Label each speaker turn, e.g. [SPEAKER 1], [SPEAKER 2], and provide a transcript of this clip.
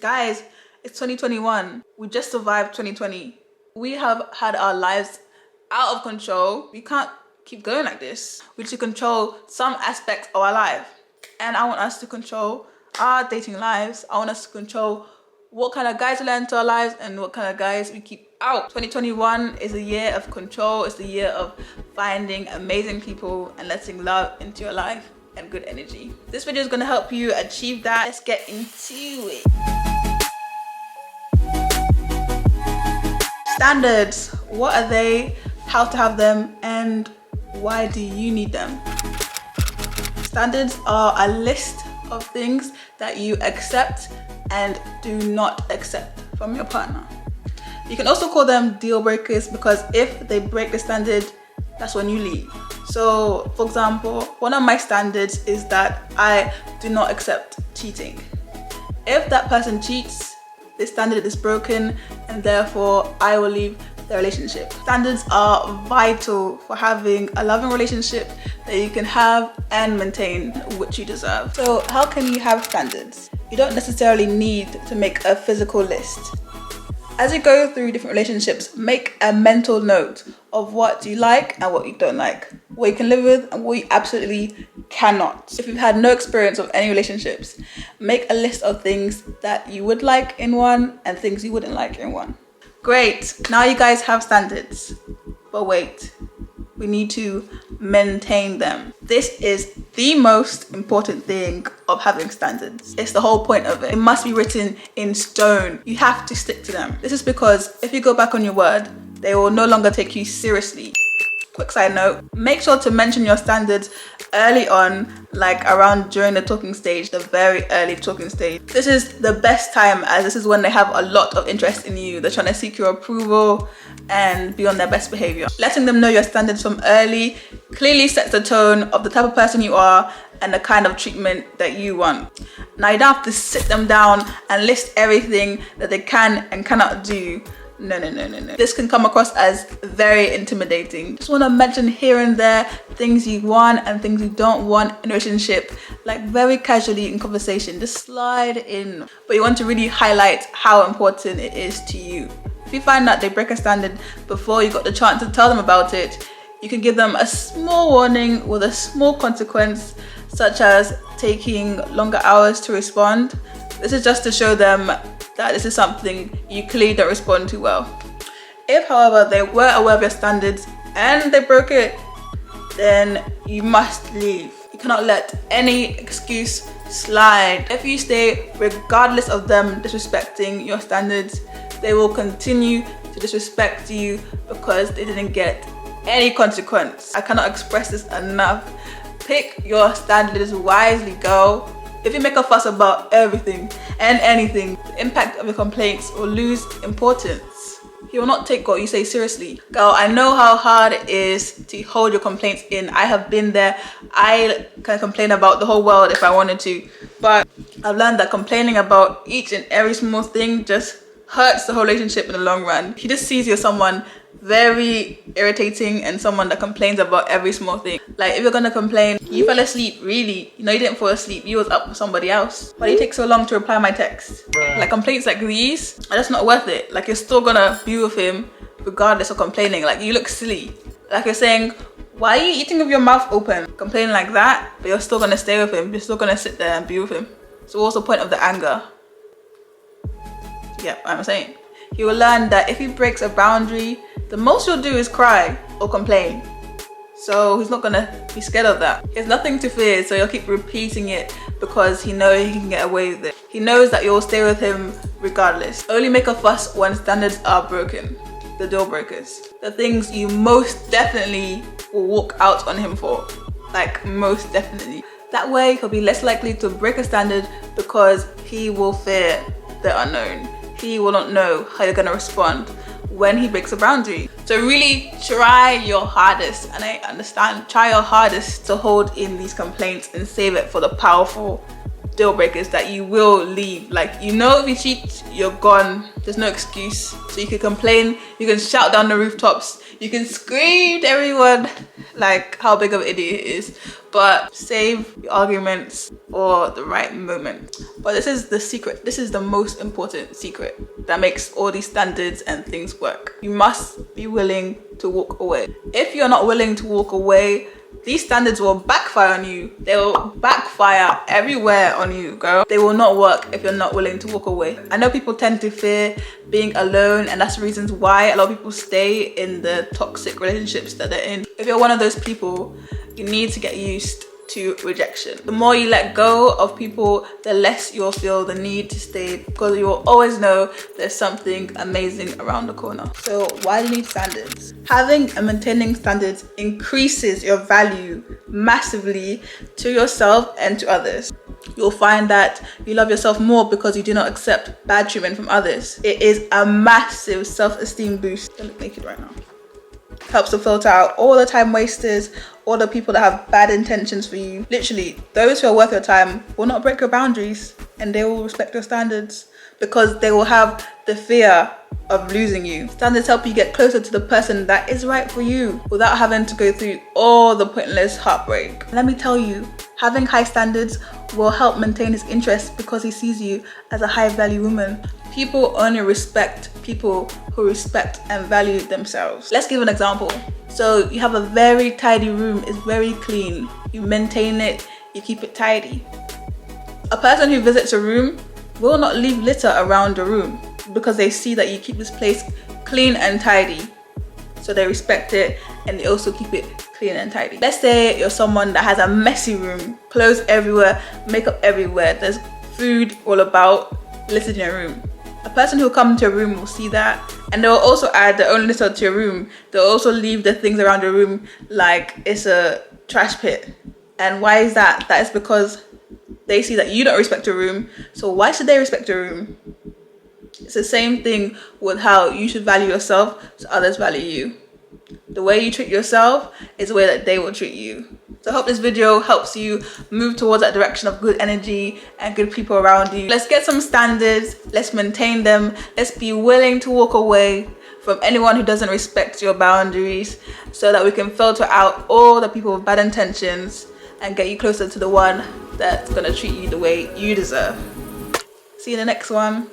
[SPEAKER 1] Guys, it's 2021. We just survived 2020. We have had our lives out of control. We can't keep going like this. We need to control some aspects of our life. And I want us to control our dating lives. I want us to control what kind of guys we let into our lives and what kind of guys we keep out. 2021 is a year of control. It's the year of finding amazing people and letting love into your life and good energy. This video is going to help you achieve that. Let's get into it. Standards. What are they? How to have them? And why do you need them? Standards are a list of things that you accept and do not accept from your partner. You can also call them deal breakers because if they break the standard, that's when you leave. So, for example, one of my standards is that I do not accept cheating. If that person cheats, the standard is broken and therefore I will leave the relationship. Standards are vital for having a loving relationship that you can have and maintain, which you deserve. So how can you have standards? You don't necessarily need to make a physical list. As you go through different relationships, make a mental note of what you like and what you don't like, what you can live with and what you absolutely cannot. If you've had no experience of any relationships, make a list of things that you would like in one and things you wouldn't like in one. Great, now you guys have standards, but wait, we need to maintain them. This is the most important thing of having standards. It's the whole point of it. It must be written in stone. You have to stick to them. This is because if you go back on your word, they will no longer take you seriously. Quick side note, make sure to mention your standards early on, like around during the talking stage, the very early talking stage. This is the best time as this is when they have a lot of interest in you. They're trying to seek your approval and be on their best behavior. Letting them know your standards from early clearly sets the tone of the type of person you are and the kind of treatment that you want. Now you don't have to sit them down and list everything that they can and cannot do. No. This can come across as very intimidating. Just want to mention here and there things you want and things you don't want in a relationship, like very casually in conversation, just slide in. But you want to really highlight how important it is to you. If you find that they break a standard before you got the chance to tell them about it, you can give them a small warning with a small consequence, such as taking longer hours to respond. This is just to show them that this is something you clearly don't respond to well. If, however, they were aware of your standards and they broke it, then you must leave. You cannot let any excuse slide. If you stay, regardless of them disrespecting your standards, they will continue to disrespect you because they didn't get any consequence. I cannot express this enough. Pick your standards wisely, girl. If you make a fuss about everything and anything, the impact of your complaints will lose importance. He will not take what you say seriously. Girl, I know how hard it is to hold your complaints in. I have been there. I can complain about the whole world if I wanted to. But I've learned that complaining about each and every small thing just hurts the whole relationship in the long run. He just sees you as someone very irritating and someone that complains about every small thing. Like if you're gonna complain, you fell asleep, really? You know you didn't fall asleep, you was up with somebody else. Why do you take so long to reply my text? Like complaints like these are just not worth it. Like you're still gonna be with him regardless of complaining. Like you look silly. Like you're saying, why are you eating with your mouth open? Complaining like that, but you're still gonna stay with him. You're still gonna sit there and be with him. So what's the point of the anger? Yeah, I'm saying. He will learn that if he breaks a boundary, the most you'll do is cry or complain. So he's not gonna be scared of that. He has nothing to fear, so he'll keep repeating it because he knows he can get away with it. He knows that you'll stay with him regardless. Only make a fuss when standards are broken. The deal breakers. The things you most definitely will walk out on him for. Like most definitely. That way he'll be less likely to break a standard because he will fear the unknown. He will not know how you're gonna respond when he breaks a boundary. So really try your hardest, and I understand, try your hardest to hold in these complaints and save it for the powerful deal breakers that you will leave. Like, you know, if you cheat, you're gone. There's no excuse. So you can complain, you can shout down the rooftops, you can scream to everyone like how big of an idiot it is, but save your arguments for the right moment. But this is the secret. This is the most important secret that makes all these standards and things work. You must be willing to walk away. If you're not willing to walk away, these standards will backfire on you. They will backfire everywhere on you, girl. They will not work if you're not willing to walk away. I know people tend to fear being alone, and that's the reasons why a lot of people stay in the toxic relationships that they're in. If you're one of those people, you need to get used to rejection. The more you let go of people, the less you'll feel the need to stay, because you will always know there's something amazing around the corner. So why do you need standards? Having and maintaining standards increases your value massively to yourself and to others. You'll find that you love yourself more because you do not accept bad treatment from others. It is a massive self-esteem boost. Don't look naked right now. Helps to filter out all the time wasters, all the people that have bad intentions for you. Literally, those who are worth your time will not break your boundaries, and they will respect your standards because they will have the fear of losing you. Standards help you get closer to the person that is right for you without having to go through all the pointless heartbreak. Let me tell you, having high standards will help maintain his interest because he sees you as a high value woman. People only respect people who respect and value themselves. Let's give an example. So you have a very tidy room, it's very clean. You maintain it, you keep it tidy. A person who visits a room will not leave litter around the room because they see that you keep this place clean and tidy. So they respect it and they also keep it clean and tidy. Let's say you're someone that has a messy room, clothes everywhere, makeup everywhere, there's food all about, littered in your room. A person who will come into your room will see that, and they'll also add their own litter to your room. They'll also leave the things around your room like it's a trash pit. And why is that? That is because they see that you don't respect your room, so why should they respect your room? It's the same thing with how you should value yourself so others value you. The way you treat yourself is the way that they will treat you. So I hope this video helps you move towards that direction of good energy and good people around you. Let's get some standards, let's maintain them, let's be willing to walk away from anyone who doesn't respect your boundaries so that we can filter out all the people with bad intentions and get you closer to the one that's gonna treat you the way you deserve. See you in the next one.